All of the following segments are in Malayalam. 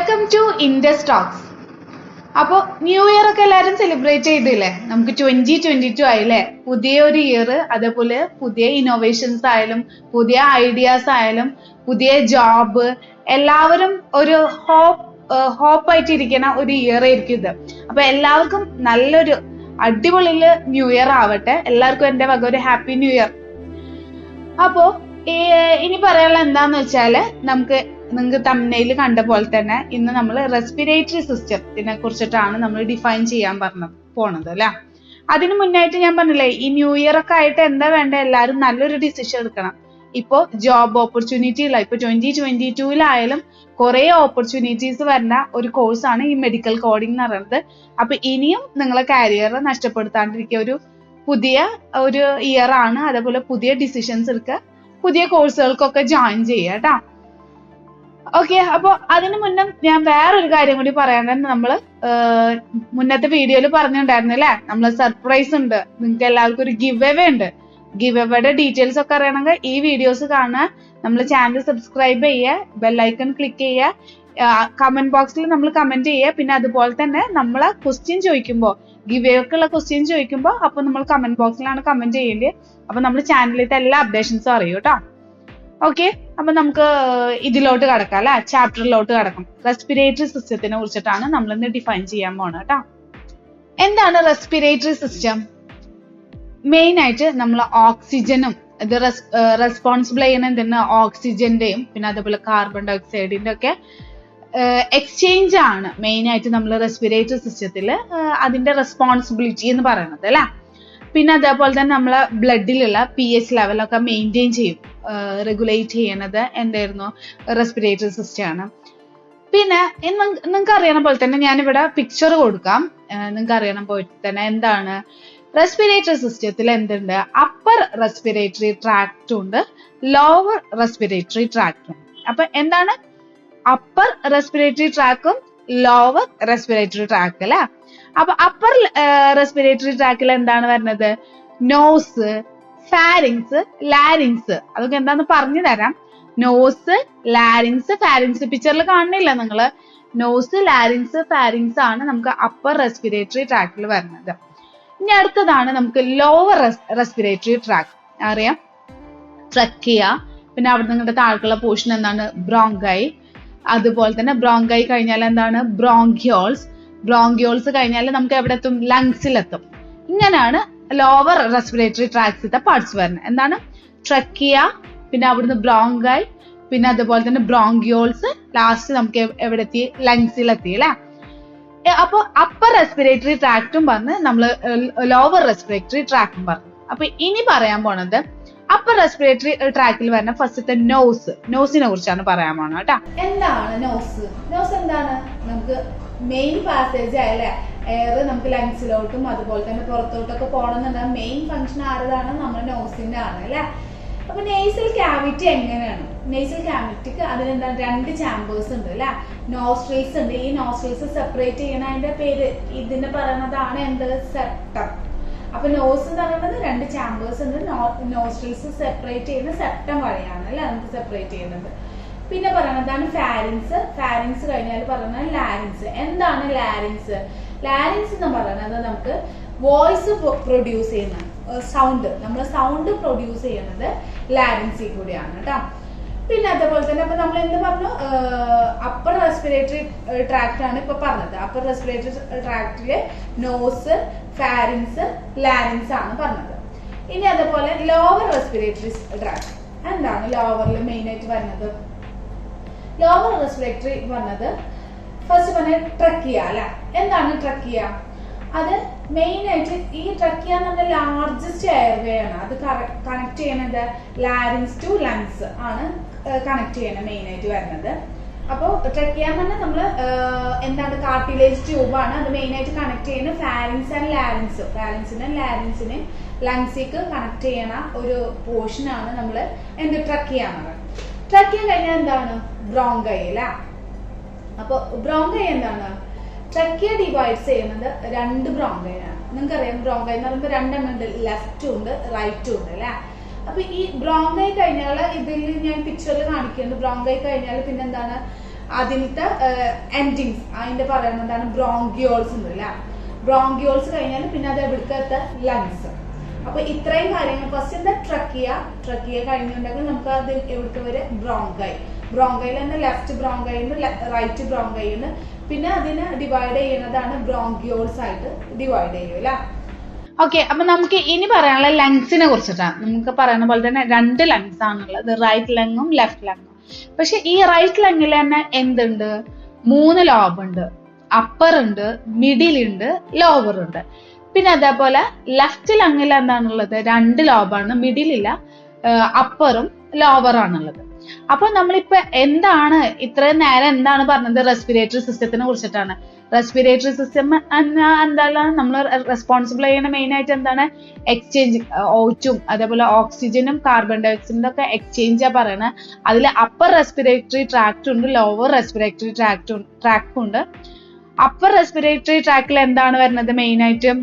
Welcome to Indus Talks. അപ്പോൾ ന്യൂ ഇയർ ഒക്കെ എല്ലാവരും സെലിബ്രേറ്റ് ചെയ്തില്ലേ? നമുക്ക് 2022 ആയില്ലേ? പുതിയൊരു ഇയർ, അതേപോലെ പുതിയ ഇന്നോവേഷൻസ് ആയാലും പുതിയ ഐഡിയാസ് ആയാലും പുതിയ ജോബ്, എല്ലാവരും ഒരു ഹോപ്പായിട്ടിരിക്കുന്ന ഒരു ഇയർ ആയിരിക്കും ഇത്. അപ്പൊ എല്ലാവർക്കും നല്ലൊരു അടിപൊളിയില് ന്യൂ ഇയർ ആവട്ടെ. എല്ലാവർക്കും എൻ്റെ വക ഒരു ഹാപ്പി ന്യൂ ഇയർ. അപ്പോ ഇനി പറയാനുള്ള എന്താന്ന് വെച്ചാല്, നിങ്ങൾക്ക് തമ്മിൽ കണ്ട പോലെ തന്നെ ഇന്ന് നമ്മൾ റെസ്പിറേറ്ററി സിസ്റ്റത്തിനെ കുറിച്ചിട്ടാണ് നമ്മൾ ഡിഫൈൻ ചെയ്യാൻ പോണത് അല്ലെ. അതിന് മുന്നായിട്ട് ഞാൻ പറഞ്ഞില്ലേ, ഈ ന്യൂ ഇയർ ഒക്കെ ആയിട്ട് എന്താ വേണ്ട, എല്ലാവരും നല്ലൊരു ഡിസിഷൻ എടുക്കണം. ഇപ്പോ ജോബ് ഓപ്പർച്യൂണിറ്റി ഇല്ല. ഇപ്പൊ 2022 കുറെ ഓപ്പർച്യൂണിറ്റീസ് വരുന്ന ഒരു കോഴ്സാണ് ഈ മെഡിക്കൽ കോഡിംഗ് എന്ന് പറയുന്നത്. അപ്പൊ ഇനിയും നിങ്ങളെ കരിയർ നഷ്ടപ്പെടുത്താണ്ടിരിക്കുക ഒരു പുതിയ ഒരു ഇയർ ആണ്. അതേപോലെ പുതിയ ഡിസിഷൻസ് എടുക്കുക, പുതിയ കോഴ്സുകൾക്കൊക്കെ ജോയിൻ ചെയ്യുക കേട്ടാ. ഓക്കെ, അപ്പൊ അതിന് മുന്നേ ഞാൻ വേറൊരു കാര്യം കൂടി പറയാൻ, നമ്മള് മുന്നത്തെ വീഡിയോയിൽ പറഞ്ഞിട്ടുണ്ടായിരുന്നു അല്ലെ, നമ്മള് സർപ്രൈസ് ഉണ്ട്, നിങ്ങൾക്ക് എല്ലാവർക്കും ഒരു ഗിവ് എവേ ഉണ്ട്. ഗിവ് എവേയുടെ ഡീറ്റെയിൽസ് ഒക്കെ അറിയണമെങ്കിൽ ഈ വീഡിയോസ് കാണുക, നമ്മൾ ചാനൽ സബ്സ്ക്രൈബ് ചെയ്യുക, ബെല്ലൈക്കൺ ക്ലിക്ക് ചെയ്യുക, കമന്റ് ബോക്സിൽ നമ്മൾ കമന്റ് ചെയ്യുക. പിന്നെ അതുപോലെ തന്നെ നമ്മളെ ക്വസ്റ്റ്യൻ ചോദിക്കുമ്പോൾ, ഗിവ് എവേക്കുള്ള ക്വസ്റ്റ്യൻ ചോദിക്കുമ്പോൾ അപ്പൊ നമ്മൾ കമന്റ് ബോക്സിലാണ് കമന്റ് ചെയ്യേണ്ടത്. അപ്പൊ നമ്മൾ ചാനലിലത്തെ എല്ലാ അപ്ഡേഷൻസും അറിയും കേട്ടോ. ഓക്കെ, അപ്പൊ നമുക്ക് ഇതിലോട്ട് കടക്കാം അല്ലെ, ചാപ്റ്ററിലോട്ട് കടക്കാം. റെസ്പിറേറ്ററി സിസ്റ്റത്തിനെ കുറിച്ചിട്ടാണ് നമ്മൾ ഇന്ന് ഡിഫൈൻ ചെയ്യാൻ പോണത് കേട്ടോ. എന്താണ് റെസ്പിറേറ്ററി സിസ്റ്റം? മെയിൻ ആയിട്ട് നമ്മൾ ഓക്സിജനും ഇത് റെസ്പോൺസിബിൾ ചെയ്യുന്ന എന്താണ്, ഓക്സിജന്റെയും പിന്നെ അതേപോലെ കാർബൺ ഡൈ ഓക്സൈഡിന്റെ ഒക്കെ എക്സ്ചേഞ്ച് ആണ് മെയിൻ ആയിട്ട് നമ്മൾ റെസ്പിറേറ്ററി സിസ്റ്റത്തിൽ അതിന്റെ റെസ്പോൺസിബിലിറ്റി എന്ന് പറയുന്നത് അല്ലെ. പിന്നെ അതേപോലെ തന്നെ നമ്മളെ ബ്ലഡിലുള്ള pH ലെവലൊക്കെ മെയിൻറ്റെയിൻ ചെയ്യും, റെഗുലേറ്റ് ചെയ്യണത് എന്തായിരുന്നു, റെസ്പിറേറ്ററി സിസ്റ്റം ആണ്. പിന്നെ നിങ്ങൾക്ക് അറിയണ പോലെ തന്നെ ഞാനിവിടെ പിക്ചർ കൊടുക്കാം. നിങ്ങൾക്ക് അറിയണ പോലെ തന്നെ എന്താണ് റെസ്പിറേറ്ററി സിസ്റ്റത്തിൽ എന്തുണ്ട്, അപ്പർ റെസ്പിറേറ്ററി ട്രാക്റ്റും ഉണ്ട്, ലോവർ റെസ്പിറേറ്ററി ട്രാക്റ്റും. അപ്പൊ എന്താണ് അപ്പർ റെസ്പിറേറ്ററി ട്രാക്കും ലോവർ റെസ്പിറേറ്ററി ട്രാക്ക് അല്ലെ. അപ്പൊ അപ്പർ റെസ്പിറേറ്ററി ട്രാക്കിൽ എന്താണ് വരുന്നത്, നോസ്, ഫാരിങ്സ്, ലാരിങ്സ്. അതൊക്കെ എന്താന്ന് പറഞ്ഞു തരാം. നോസ്, ലാരിങ്സ്, ഫാരിങ്സ് പിക്ചറിൽ കാണുന്നില്ല നിങ്ങള്. നോസ്, ലാരിങ്സ്, ഫാരിങ്സ് ആണ് നമുക്ക് അപ്പർ റെസ്പിറേറ്ററി ട്രാക്കിൽ വരുന്നത്. ഇനി അടുത്തതാണ് നമുക്ക് ലോവർ റെസ്പിറേറ്ററി ട്രാക്ക്. അറിയാം, ട്രക്കിയ, പിന്നെ അവിടെ നിങ്ങളുടെ താഴേക്കുള്ള പോർഷൻ എന്താണ്, ബ്രോങ്കൈ. അതുപോലെ തന്നെ ബ്രോങ്കൈ കഴിഞ്ഞാൽ എന്താണ്, ബ്രോങ്കിയോൾസ്. ബ്രോങ്കിയോൾസ് കഴിഞ്ഞാൽ നമുക്ക് എവിടെ എത്തും, ലങ്സിലെത്തും. ഇങ്ങനെയാണ് ലോവർ റെസ്പിറേറ്ററി ട്രാക്സിന്റെ പാർട്സ് വരുന്നത്. എന്താണ്, ട്രക്കിയ, പിന്നെ അവിടുന്ന് ബ്രോങ്കൈ, പിന്നെ അതുപോലെ തന്നെ ബ്രോങ്കിയോൾസ്, ലാസ്റ്റ് നമുക്ക് എവിടെ എത്തി, ലങ്സിലെത്തി അല്ലെ. അപ്പൊ അപ്പർ റെസ്പിറേറ്ററി ട്രാക്റ്റും പറഞ്ഞ് നമ്മള് ലോവർ റെസ്പിറേറ്ററി ട്രാക്റ്റും പറഞ്ഞു. അപ്പൊ ഇനി പറയാൻ പോണത് അപ്പർ റെസ്പിറേറ്ററി ട്രാക്കിൽ വരുന്ന ഫസ്റ്റത്തെ നോസിനെ കുറിച്ചാണ് പറയാൻ പോണത് കേട്ടോ. എന്താണ് നോസ്? നോസ് എന്താണ്, നമുക്ക് മെയിൻ പാസേജ് ആയല്ലേ, എയർ നമുക്ക് ലങ്സിലോട്ടും അതുപോലെ തന്നെ പുറത്തോട്ടൊക്കെ പോകണമെന്നുണ്ടെങ്കിൽ മെയിൻ ഫംഗ്ഷൻ ആരതാണ്, നമ്മുടെ നോസിന്റെ ആണ് അല്ലെ. അപ്പൊ നേസൽ ക്യാവിറ്റി എങ്ങനെയാണ്? നേസൽ ക്യാവിറ്റിക്ക് അതിനെന്താണ്, 2 ചാമ്പേഴ്സ് ഉണ്ട് അല്ലെ, നോസ്ട്രിൽസ് ഉണ്ട്. ഈ നോസ്ട്രിൽസ് സെപ്പറേറ്റ് ചെയ്യണ അതിന്റെ പേര് ഇതിന് പറയുന്നതാണ് എന്ത്, സെപ്റ്റം. അപ്പൊ നോസ് എന്ന് പറയുന്നത് 2 ചാമ്പേഴ്സ് ഉണ്ട്, നോസ്ട്രിൽസ് സെപ്പറേറ്റ് ചെയ്യുന്ന സെപ്റ്റം വഴിയാണ് അല്ലെ നമുക്ക് സെപ്പറേറ്റ് ചെയ്യുന്നത്. പിന്നെ പറയുന്നതാണ് ഫാരിങ്സ്. ഫാരിങ്സ് കഴിഞ്ഞാൽ പറയുന്നത് ലാരിങ്സ്. എന്താണ് ലാരിങ്സ്? ലാരിങ്സ് എന്ന് പറയുന്നത് നമുക്ക് വോയിസ് പ്രൊഡ്യൂസ് ചെയ്യുന്ന സൗണ്ട്, നമ്മൾ സൗണ്ട് പ്രൊഡ്യൂസ് ചെയ്യുന്നത് ലാരിങ്സിൽ കൂടിയാണ് കേട്ടോ. പിന്നെ അതേപോലെ തന്നെ അപ്പൊ നമ്മൾ എന്ത് പറഞ്ഞു, അപ്പർ റെസ്പിറേറ്ററി ട്രാക്റ്റ് ആണ് ഇപ്പൊ പറഞ്ഞത്. അപ്പർ റെസ്പിറേറ്ററി ട്രാക്റ്റില് നോസ്, ഫാരിങ്സ്, ലാരിങ്സ് ആണ് പറഞ്ഞത്. ഇനി അതേപോലെ ലോവർ റെസ്പിറേറ്ററി ട്രാക്ട് എന്താണ്, ലോവറിൽ മെയിൻ ആയിട്ട് വരുന്നത്, ലോവർ റെസ്പിറേറ്ററി പറഞ്ഞത് ഫസ്റ്റ് പറഞ്ഞ ട്രക്കിയ അല്ലെ. എന്താണ് ട്രക്കിയ? അത് മെയിൻ ആയിട്ട് ഈ ട്രക്കിയ എന്ന് പറഞ്ഞ ലാർജസ്റ്റ് എയർവേ ആണ്. അത് കണക്ട് ചെയ്യണത് ലാരിങ്സ് ടു ലങ്സ് ആണ് കണക്ട് ചെയ്യണത് മെയിൻ ആയിട്ട് വരുന്നത്. അപ്പോൾ ട്രക്കിയ എന്ന് പറഞ്ഞാൽ നമ്മള് എന്താണ്, കാർട്ടിലേജ് ട്യൂബാണ്. അത് മെയിൻ ആയിട്ട് കണക്ട് ചെയ്യുന്ന ഫാരിങ്സ് ആൻഡ് ലാരിങ്സ്. ഫാരിങ്സിനും ലാരിങ്സിനെ ലങ്സിക്ക് കണക്ട് ചെയ്യണ ഒരു പോർഷൻ ആണ് നമ്മള് എന്ത്, ട്രക്കിയ എന്ന് പറയുന്നത്. ട്രക്കിയ കഴിഞ്ഞാൽ എന്താണ്, ബ്രോങ്കൈ അല്ല. അപ്പൊ ബ്രോങ്കൈ എന്താണ്, ട്രക്കിയ ഡിവൈഡ്സ് ചെയ്യുന്നത് 2 ബ്രോങ്കൈ ആണ്. നിങ്ങൾക്കറിയാം ബ്രോങ്കൈ എന്ന് പറയുമ്പോൾ 2 എണ്ണം ഉണ്ട്, ലെഫ്റ്റും ഉണ്ട് റൈറ്റും ഉണ്ട് അല്ലെ. അപ്പൊ ഈ ബ്രോങ്കൈ കഴിഞ്ഞാൽ ഇതിൽ ഞാൻ പിക്ചറിൽ കാണിക്കുന്നുണ്ട്. ബ്രോങ്കൈ കഴിഞ്ഞാൽ പിന്നെ എന്താണ്, അതിലത്തെ എൻഡിങ്സ് അതിന്റെ പറയുന്നതാണ് ബ്രോങ്കിയോൾസ് ഉണ്ട് അല്ലെ. ബ്രോങ്കിയോൾസ് കഴിഞ്ഞാൽ പിന്നെ അത് എവിടുത്തെ ലങ്സ്. അപ്പൊ ഇത്രയും കാര്യങ്ങൾ. ഫസ്റ്റ് എന്താ ട്രക്കിയ കഴിഞ്ഞിട്ടുണ്ടെങ്കിൽ നമുക്ക് അത് എവിടുത്തെ വരെ ബ്രോങ്കൈൽ തന്നെ ലെഫ്റ്റ് ബ്രോങ്കൈ ഉണ്ട്, റൈറ്റ് ബ്രോങ്കൈ ഉണ്ട്. പിന്നെ അതിനെ ഡിവൈഡ് ചെയ്യുന്നതാണ് ബ്രോങ്കിയോൾസ് ആയിട്ട് ഡിവൈഡ് ചെയ്യും അല്ലെ. ഓക്കെ, അപ്പൊ നമുക്ക് ഇനി പറയാനുള്ള ലങ്സിനെ കുറിച്ചിട്ടാണ്. നമുക്ക് പറയുന്ന പോലെ തന്നെ 2 ലങ്സ് ആണുള്ളത്, റൈറ്റ് ലങ്ങും ലെഫ്റ്റ് ലങ്ങും. പക്ഷെ ഈ റൈറ്റ് ലങ്ങിൽ തന്നെ എന്തുണ്ട്? 3 ലോബ് ഉണ്ട്. അപ്പർ ഉണ്ട്, മിഡിൽ ഉണ്ട്, ലോവർ ഉണ്ട്. പിന്നെ അതേപോലെ ലെഫ്റ്റ് ലങ്ങിൽ എന്താണുള്ളത്? 2 ലോബാണ്, മിഡിലില്ല, അപ്പറും ലോവറാണുള്ളത്. അപ്പൊ നമ്മളിപ്പോ എന്താണ് ഇത്രയും നേരം എന്താണ് പറഞ്ഞത്? റെസ്പിറേറ്ററി സിസ്റ്റത്തിനെ കുറിച്ചിട്ടാണ്. റെസ്പിറേറ്ററി സിസ്റ്റം എന്താണ് നമ്മൾ റെസ്പോൺസിബിൾ ചെയ്യുന്ന മെയിൻ ആയിട്ട് എന്താണ്? എക്സ്ചേഞ്ച്, O2 അതേപോലെ ഓക്സിജനും കാർബൺ ഡൈ ഓക്സൈഡും ഒക്കെ എക്സ്ചേഞ്ചാ പറയണത്. അതിൽ അപ്പർ റെസ്പിറേറ്ററി ട്രാക്ട് ഉണ്ട്, ലോവർ റെസ്പിറേറ്ററി ട്രാക്ട് ഉണ്ട്. അപ്പർ റെസ്പിറേറ്ററി ട്രാക്റ്റിൽ എന്താണ് വരുന്നത്? മെയിൻ ആയിട്ട്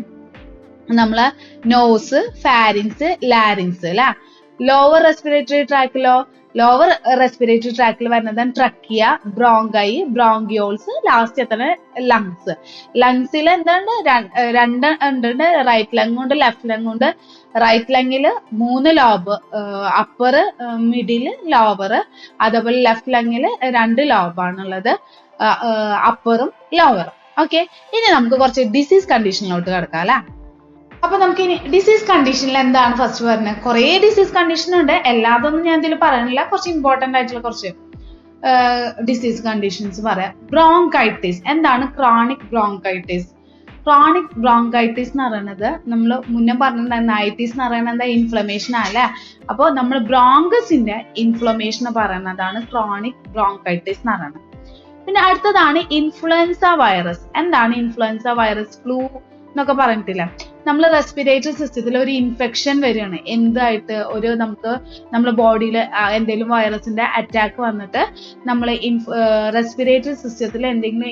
നമ്മള് നോസ്, ഫാരിങ്സ്, ലാരിങ്സ് അല്ലെ. ലോവർ റെസ്പിറേറ്ററി ട്രാക്കിൽ വരുന്നത് ട്രക്കിയ, ബ്രോങ്കൈ, ബ്രോങ്കിയോൾസ്, ലാസ്റ്റ് എത്ര ലങ്സ്. ലങ്സിൽ എന്താണ്? 2 ഉണ്ട്, റൈറ്റ് ലങ് ഉണ്ട്, ലെഫ്റ്റ് ലങ് ഉണ്ട്. റൈറ്റ് ലങ്ങിൽ 3 ലോബ്, അപ്പർ, മിഡിൽ, ലോവർ. അതേപോലെ ലെഫ്റ്റ് ലങ്ങിൽ 2 ലോബാണുള്ളത്, അപ്പറും ലോവറും. ഓക്കെ, ഇനി നമുക്ക് കുറച്ച് ഡിസീസ് കണ്ടീഷനിലോട്ട് കിടക്കാം അല്ലെ. അപ്പൊ നമുക്ക് ഇനി ഡിസീസ് കണ്ടീഷനിൽ എന്താണ് ഫസ്റ്റ് പറഞ്ഞത്? കുറെ ഡിസീസ് കണ്ടീഷൻ ഉണ്ട്, എല്ലാതൊന്നും ഞാൻ ഇതിൽ പറയുന്നില്ല. കുറച്ച് ഇമ്പോർട്ടന്റ് ആയിട്ടുള്ള കുറച്ച് ഡിസീസ് കണ്ടീഷൻസ് പറയാം. ബ്രോങ്കൈറ്റിസ്. എന്താണ് ക്രോണിക് ബ്രോങ്കൈറ്റിസ്? ക്രോണിക് ബ്രോങ്കൈറ്റിസ് എന്ന് പറയുന്നത് നമ്മൾ മുന്നേ പറഞ്ഞിട്ടുണ്ടായിരുന്ന ഐറ്റിസ് എന്ന് പറയുന്നത് ഇൻഫ്ലമേഷൻ അല്ലേ. അപ്പോൾ നമ്മൾ ബ്രോങ്കസിന്റെ ഇൻഫ്ലമേഷൻ പറയുന്നതാണ് ക്രോണിക് ബ്രോങ്കൈറ്റിസ് എന്ന് പറയുന്നത്. പിന്നെ അടുത്തതാണ് ഇൻഫ്ലുവൻസ വൈറസ്. എന്താണ് ഇൻഫ്ലുവൻസ വൈറസ്? ഫ്ലൂ എന്നൊക്കെ പറഞ്ഞിട്ടില്ല. നമ്മൾ റെസ്പിറേറ്ററി സിസ്റ്റത്തിൽ ഒരു ഇൻഫെക്ഷൻ വരികയാണ്. എന്തായിട്ട്? നമുക്ക് നമ്മുടെ ബോഡിയിൽ എന്തെങ്കിലും വൈറസിന്റെ അറ്റാക്ക് വന്നിട്ട് നമ്മൾ റെസ്പിറേറ്ററി സിസ്റ്റത്തിൽ എന്തെങ്കിലും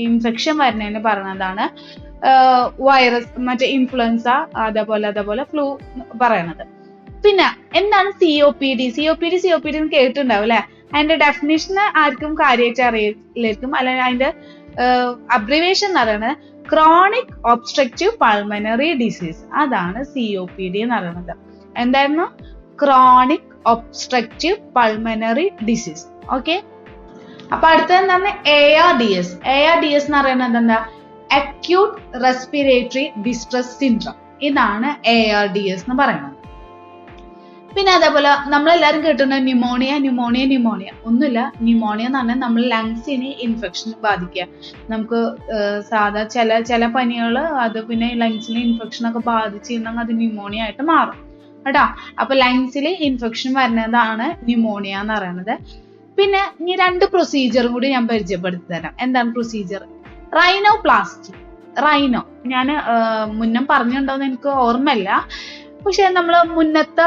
ഇൻഫെക്ഷൻ വരുന്നതിന് പറയുന്നതാണ് വൈറസ്, മറ്റേ ഇൻഫ്ലുവൻസ, അതേപോലെ ഫ്ലൂ പറയണത്. പിന്നെ എന്താണ് COPD? COPD കേട്ടിട്ടുണ്ടാവും അല്ലെ. അതിന്റെ ഡെഫിനേഷൻ ആർക്കും കാര്യമായിട്ട് അറിയില്ലായിരിക്കും, അല്ലെങ്കിൽ അതിന്റെ അബ്രിവേഷൻ എന്ന് പറയുന്നത് ക്രോണിക് ഒബ്സ്ട്രക്റ്റീവ് പൾമനറി ഡിസീസ്. അതാണ് COPD എന്ന് പറയുന്നത്. എന്തായിരുന്നു? Chronic obstructive pulmonary disease. Okay, അപ്പൊ അടുത്തത് എന്താണ്? ARDS. ARDS എന്ന് പറയുന്നത് എന്താ? Acute respiratory distress syndrome. ഇതാണ് ARDS എന്ന് പറയുന്നത്. പിന്നെ അതേപോലെ നമ്മളെല്ലാവരും കേട്ടിട്ടുണ്ട് ന്യൂമോണിയ. ഒന്നുമില്ല. ന്യൂമോണിയ എന്ന് പറഞ്ഞാൽ നമ്മൾ ലങ്സിന് ഇൻഫെക്ഷൻ ബാധിക്കുക. നമുക്ക് സാധാ ചില പനികൾ അത് പിന്നെ ലങ്സിന് ഇൻഫെക്ഷൻ ഒക്കെ ബാധിച്ചിരുന്നെങ്കിൽ അത് ന്യൂമോണിയ ആയിട്ട് മാറും കേട്ടോ. അപ്പൊ ലങ്സിൽ ഇൻഫെക്ഷൻ വരുന്നതാണ് ന്യൂമോണിയ എന്ന് പറയുന്നത്. പിന്നെ ഇനി 2 പ്രൊസീജിയറും കൂടി ഞാൻ പരിചയപ്പെടുത്തി തരാം. എന്താണ് പ്രൊസീജിയർ? റൈനോപ്ലാസ്റ്റി. ഞാൻ മുന്നേ പറഞ്ഞിട്ടുണ്ടോന്ന് എനിക്ക് ഓർമ്മയില്ല. പക്ഷെ നമ്മൾ മുന്നത്തെ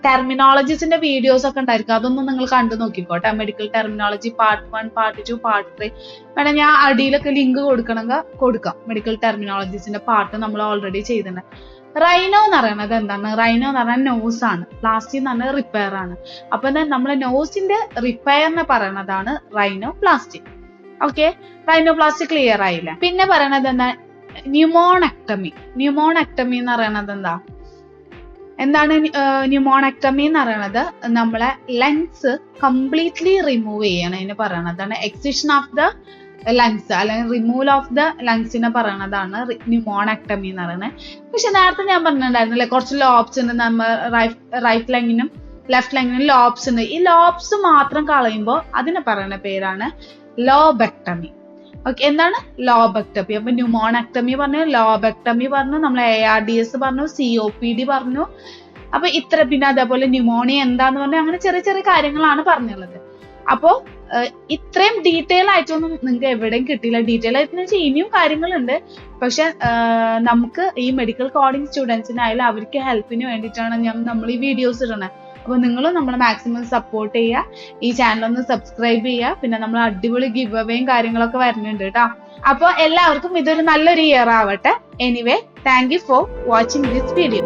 ടെർമിനോളജീസിന്റെ വീഡിയോസ് ഒക്കെ ഉണ്ടായിരിക്കും, അതൊന്നും നിങ്ങൾ കണ്ടു നോക്കിക്കോട്ടെ. Medical terminology part 1, part 2, part 3 വേണം. ഞാൻ അടിയിലൊക്കെ ലിങ്ക് കൊടുക്കാം. മെഡിക്കൽ ടെർമിനോളജീസിന്റെ പാർട്ട് നമ്മൾ ഓൾറെഡി ചെയ്തിട്ടുണ്ട്. റൈനോ എന്ന് പറയുന്നത് എന്താണ്? റൈനോ എന്ന് പറഞ്ഞാൽ നോസ് ആണ്. പ്ലാസ്റ്റി എന്ന് പറഞ്ഞാൽ റിപ്പയർ ആണ്. അപ്പൊ നമ്മളെ നോസിന്റെ റിപ്പയറിനെ പറയുന്നതാണ് റൈനോപ്ലാസ്റ്റി. ഓക്കെ, റൈനോപ്ലാസ്റ്റി ക്ലിയർ ആയില്ല. പിന്നെ പറയണത് എന്താ? ന്യൂമോണക്ടമി എന്ന് പറയുന്നത് എന്താണ് ന്യൂമോണക്ടമി എന്ന് പറയുന്നത്? നമ്മളെ ലങ്സ് കംപ്ലീറ്റ്ലി റിമൂവ് ചെയ്യണം. ഇതിന് പറയണതാണ് എക്സിഷൻ ഓഫ് ദ ലങ്സ്, അല്ലെങ്കിൽ റിമൂവൽ ഓഫ് ദ ലങ്സിനെ പറയണതാണ് ന്യൂമോണക്ടമി എന്ന് പറയുന്നത്. പക്ഷെ നേരത്തെ ഞാൻ പറഞ്ഞിട്ടുണ്ടായിരുന്നില്ലേ, കുറച്ച് ലോബ്സ് ഉണ്ട്. നമ്മൾ റൈറ്റ് ലങ്ങിനും ലെഫ്റ്റ് ലങ്ങിനും ലോബ്സ് ഉണ്ട്. ഈ ലോബ്സ് മാത്രം കളയുമ്പോൾ അതിനെ പറയുന്ന പേരാണ് ലോബെക്ടമി. ഓക്കെ, എന്താണ് ലോബെക്ടമി? അപ്പൊ ന്യൂമോണക്ടമി പറഞ്ഞു, ലോബെക്ടമി പറഞ്ഞു, നമ്മൾ ARDS പറഞ്ഞു, COPD പറഞ്ഞു. അപ്പൊ ഇത്ര, പിന്നെ അതേപോലെ ന്യൂമോണിയ എന്താന്ന് പറഞ്ഞു, അങ്ങനെ ചെറിയ ചെറിയ കാര്യങ്ങളാണ് പറഞ്ഞുള്ളത്. അപ്പോ ഇത്രയും ഡീറ്റെയിൽ ആയിട്ടൊന്നും നിങ്ങൾക്ക് എവിടെയും കിട്ടിയില്ല. ഡീറ്റെയിൽ ആയിട്ട് വെച്ചാൽ ഇനിയും കാര്യങ്ങളുണ്ട്. പക്ഷെ നമുക്ക് ഈ മെഡിക്കൽ കോഡിംഗ് സ്റ്റുഡൻസിനായാലും അവർക്ക് ഹെൽപ്പിന് വേണ്ടിയിട്ടാണ് നമ്മൾ ഈ വീഡിയോസ് ഇടുന്നത്. അപ്പൊ നിങ്ങളും നമ്മളെ മാക്സിമം സപ്പോർട്ട് ചെയ്യുക. ഈ ചാനൽ ഒന്ന് സബ്സ്ക്രൈബ് ചെയ്യുക. പിന്നെ നമ്മൾ അടിപൊളി ഗിവ് അവേയും കാര്യങ്ങളൊക്കെ വരുന്നുണ്ട് കേട്ടോ. അപ്പൊ എല്ലാവർക്കും ഇതൊരു നല്ലൊരു ഇയർ ആവട്ടെ. Anyway, thank you for watching this video.